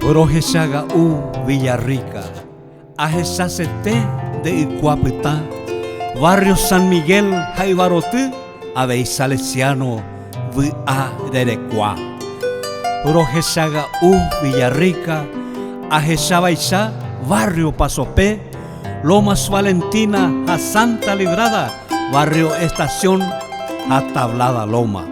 Orojechaga Villarrica, Ajesacete de Icuapitá, Barrio San Miguel, Jaibarotí, Abey Salesiano, Via Derecuá. Orojechaga Villarrica, Ajechabaixá, Barrio Pasopé, Lomas Valentina, a Santa Librada, Barrio Estación, a Tablada Loma.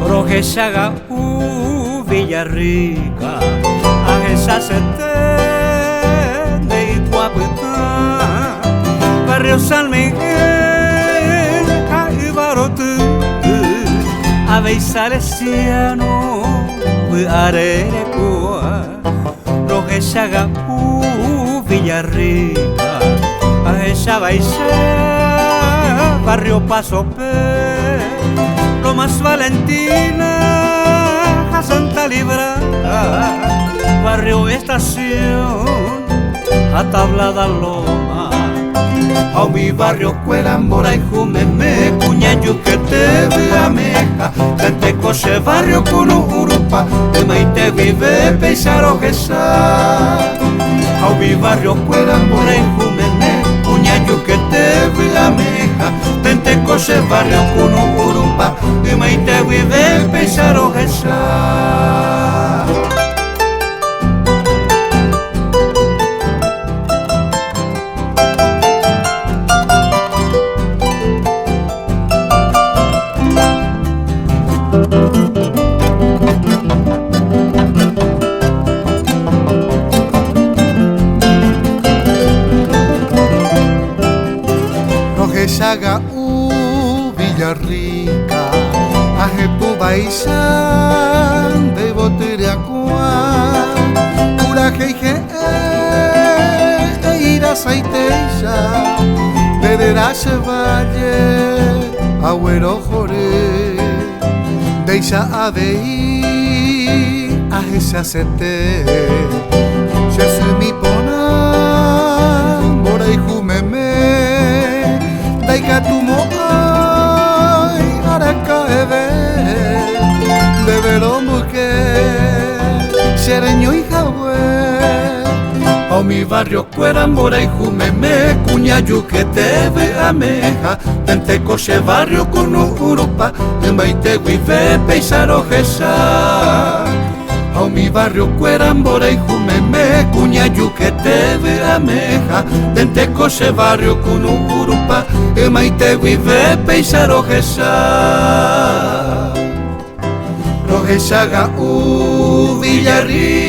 Orojechaga Villarrica, Ajesacete de Icuapitá, Barrio San Miguel, Jaibarotí, Abey Salesiano, Via Derecuá. Orojechaga Villarrica, Ajechabaixá, Barrio Pasopé, Lomas Valentina, a Santa Librada, Barrio Estación, a Tablada Loma. A mi barrio Cuerambora y Jumeme, Cuñayu que te vea meja, gente coche barrio con Urupa, de Maite vive Peixaro Gesa. A mi barrio Cuerambora y Jumeme, Cuñayu que te vea meja, gente coche barrio con Urupa, de Maite vive Peixaro Gesa. Orojechaga Villarrica, Ajetubaixán de Botiriacuá, Curajeije Irasaiteja, Pederase Valle, Agüero Joré, Deixa Abey, Ajesacete, Chesumi Ponan, Boray Jumeme, Daikatumo ay, Aracaebe, de Veromuque, Sereño y Jahue. A mi barrio Cuerambora y Jumeme, Cuñayu que te vea meja, tente coche barrio con Urupa, en Maite vive Peixaro Gesa. A mi barrio Cuerambora y Jumeme, Cuñayu que te vea meja, tente coche barrio con Urupa, en Maite vive Peixaro Gesa. Orojechaga Villarrica,